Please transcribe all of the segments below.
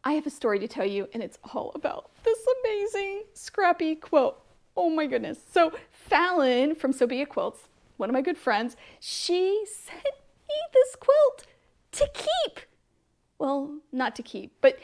I have a story to tell you, and it's all about this amazing scrappy quilt. Oh my goodness. So Fallon from Sophia Quilts, one of my good friends, she sent me this quilt to keep. Well, not to keep, but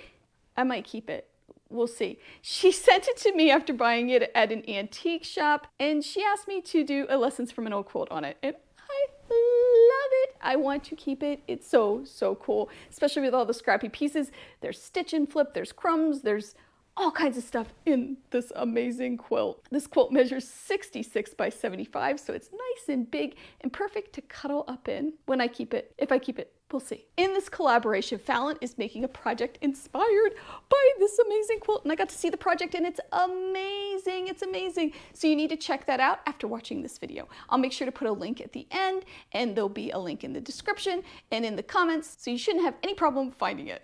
I might keep it. We'll see. She sent it to me after buying it at an antique shop, and she asked me to do a lessons from an old quilt on it. And I love it. I want to keep it. It's so, so cool, especially with all the scrappy pieces. There's stitch and flip, there's crumbs, there's all kinds of stuff in this amazing quilt. This quilt measures 66 by 75, so it's nice and big and perfect to cuddle up in when I keep it. If I keep it, we'll see. In this collaboration, Fallon is making a project inspired by this amazing quilt, and I got to see the project, and it's amazing. It's amazing. So you need to check that out after watching this video. I'll make sure to put a link at the end, and there'll be a link in the description and in the comments, so you shouldn't have any problem finding it.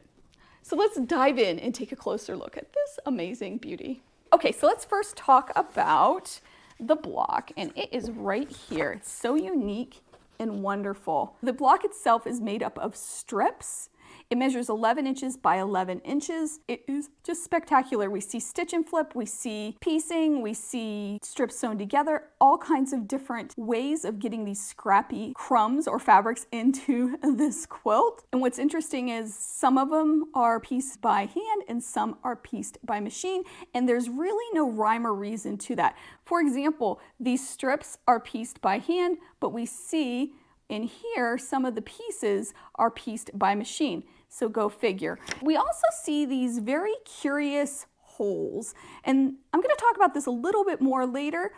So let's dive in and take a closer look at this amazing beauty. Okay, so let's first talk about the block, and it is right here. It's so unique and wonderful. The block itself is made up of strips. It measures 11 inches by 11 inches. It is just spectacular. We see stitch and flip, we see piecing, we see strips sewn together, all kinds of different ways of getting these scrappy crumbs or fabrics into this quilt. And what's interesting is some of them are pieced by hand and some are pieced by machine, and there's really no rhyme or reason to that. For example, these strips are pieced by hand, but we see in here some of the pieces are pieced by machine. So go figure. We also see these very curious holes, and I'm going to talk about this a little bit more later,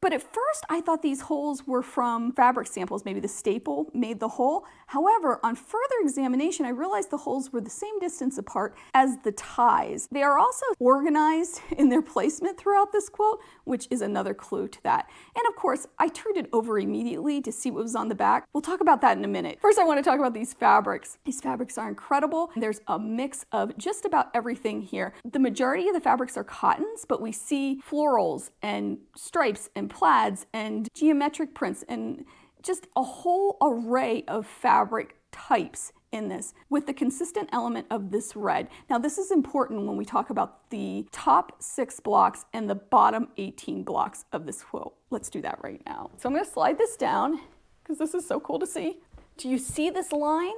but at first I thought these holes were from fabric samples. Maybe the staple made the hole. However, on further examination, I realized the holes were the same distance apart as the ties. They are also organized in their placement throughout this quilt, which is another clue to that. And of course, I turned it over immediately to see what was on the back. We'll talk about that in a minute. First, I want to talk about these fabrics. These fabrics are incredible. There's a mix of just about everything here. The majority of the fabrics are cottons, but we see florals and stripes and plaids and geometric prints and just a whole array of fabric types in this, with the consistent element of this red. Now this is important when we talk about the top 6 blocks and the bottom 18 blocks of this quilt. Let's do that right now. So I'm going to slide this down because this is so cool to see. Do you see this line?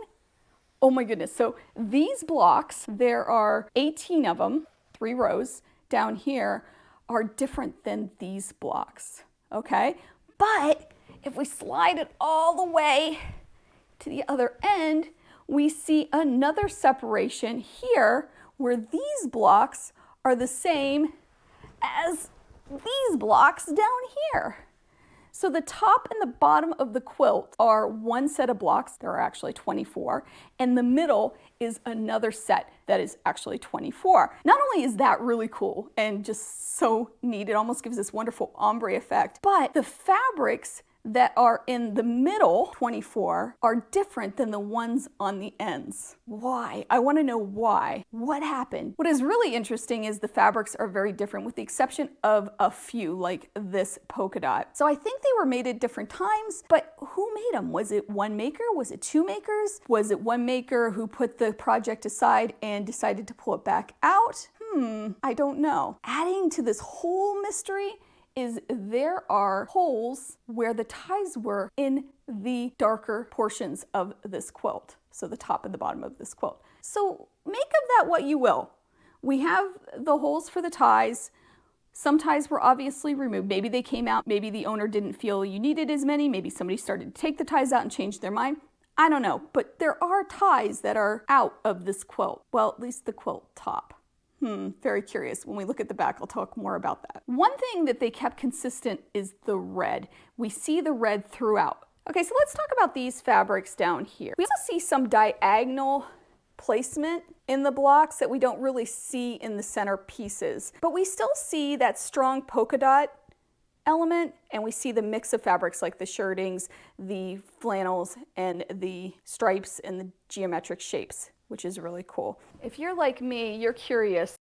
Oh my goodness. So these blocks, there are 18 of them, 3 rows down here, are different than these blocks. Okay, but if we slide it all the way to the other end, we see another separation here where these blocks are the same as these blocks down here. So the top and the bottom of the quilt are one set of blocks. There are actually 24, and the middle is another set that is actually 24. Not only is that really cool and just so neat, it almost gives this wonderful ombre effect, but the fabrics that are in the middle, 24, are different than the ones on the ends. Why? I want to know why. What happened? What is really interesting is the fabrics are very different, with the exception of a few, like this polka dot. So I think they were made at different times, but who made them? Was it one maker? Was it 2 makers? Was it one maker who put the project aside and decided to pull it back out? I don't know. Adding to this whole mystery is there are holes where the ties were in the darker portions of this quilt. So the top and the bottom of this quilt. So make of that what you will. We have the holes for the ties. Some ties were obviously removed. Maybe they came out, maybe the owner didn't feel you needed as many, maybe somebody started to take the ties out and change their mind. I don't know, but there are ties that are out of this quilt. Well, at least the quilt top. Very curious. When we look at the back, I'll talk more about that. One thing that they kept consistent is the red. We see the red throughout. Okay, so let's talk about these fabrics down here. We also see some diagonal placement in the blocks that we don't really see in the center pieces, but we still see that strong polka dot element, and we see the mix of fabrics like the shirtings, the flannels, and the stripes and the geometric shapes, which is really cool. If you're like me, you're curious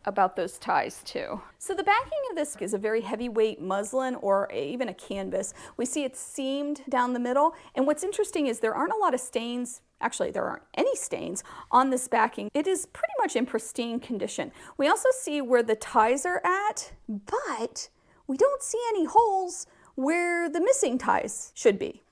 about those ties too. So the backing of this is a very heavyweight muslin or even a canvas. We see it's seamed down the middle, and what's interesting is there aren't a lot of stains Actually, there aren't any stains on this backing. It is pretty much in pristine condition. We also see where the ties are at, but we don't see any holes where the missing ties should be.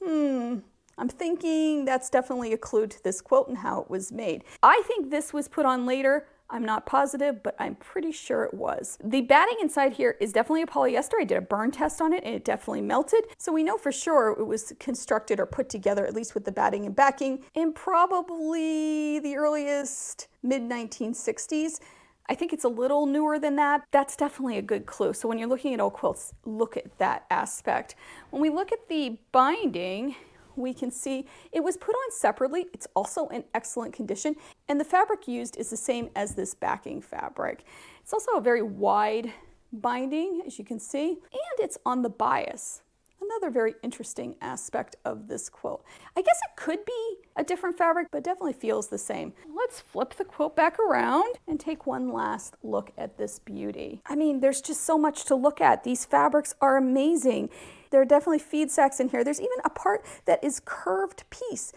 I'm thinking that's definitely a clue to this quilt and how it was made. I think this was put on later. I'm not positive, but I'm pretty sure it was. The batting inside here is definitely a polyester. I did a burn test on it and it definitely melted. So we know for sure it was constructed or put together, at least with the batting and backing, in probably the earliest mid-1960s. I think it's a little newer than that. That's definitely a good clue. So when you're looking at old quilts, look at that aspect. When we look at the binding, we can see it was put on separately. It's also in excellent condition, and the fabric used is the same as this backing fabric. It's also a very wide binding, as you can see, and it's on the bias. Another very interesting aspect of this quilt. I guess it could be a different fabric, but definitely feels the same. Let's flip the quilt back around and take one last look at this beauty. I mean, there's just so much to look at. These fabrics are amazing. There are definitely feed sacks in here. There's even a part that is curved piece.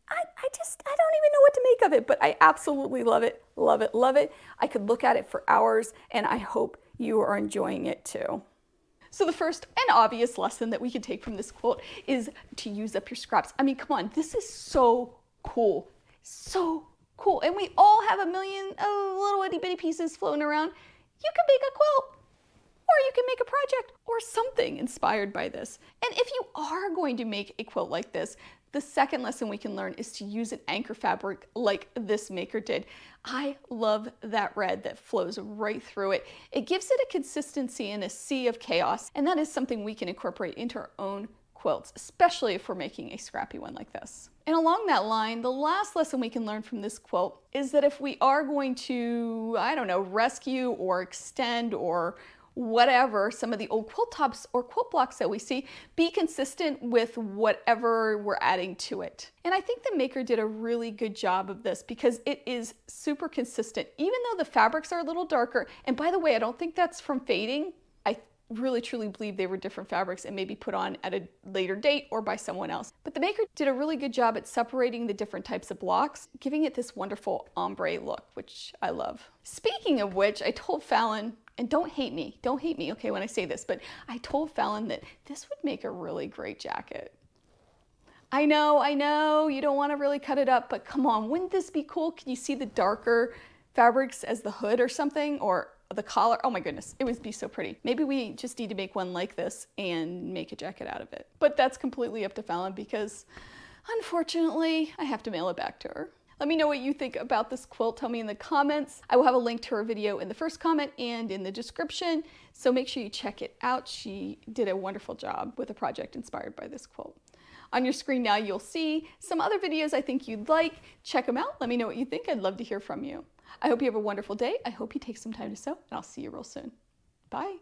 I don't even know what to make of it, but I absolutely love it, love it, love it. I could look at it for hours, and I hope you are enjoying it too. So the first and obvious lesson that we can take from this quilt is to use up your scraps. I mean, come on, this is so cool. So cool. And we all have a million little itty bitty pieces floating around. You can make a quilt, or you can make a project or something inspired by this. And if you are going to make a quilt like this, the second lesson we can learn is to use an anchor fabric like this maker did. I love that red that flows right through it. It gives it a consistency in a sea of chaos, and that is something we can incorporate into our own quilts, especially if we're making a scrappy one like this. And along that line, the last lesson we can learn from this quilt is that if we are going to, I don't know, rescue or extend or whatever, some of the old quilt tops or quilt blocks that we see, be consistent with whatever we're adding to it. And I think the maker did a really good job of this because it is super consistent, even though the fabrics are a little darker. And by the way, I don't think that's from fading. I really truly believe they were different fabrics and maybe put on at a later date or by someone else. But the maker did a really good job at separating the different types of blocks, giving it this wonderful ombre look, which I love. Speaking of which, I told Fallon, and don't hate me, okay, when I say this, but I told Fallon that this would make a really great jacket. I know, you don't want to really cut it up, but come on, wouldn't this be cool? Can you see the darker fabrics as the hood or something, or the collar? Oh my goodness, it would be so pretty. Maybe we just need to make one like this and make a jacket out of it. But that's completely up to Fallon because unfortunately, I have to mail it back to her. Let me know what you think about this quilt. Tell me in the comments. I will have a link to her video in the first comment and in the description, so make sure you check it out. She did a wonderful job with a project inspired by this quilt. On your screen now, you'll see some other videos I think you'd like. Check them out. Let me know what you think. I'd love to hear from you. I hope you have a wonderful day. I hope you take some time to sew, and I'll see you real soon. Bye.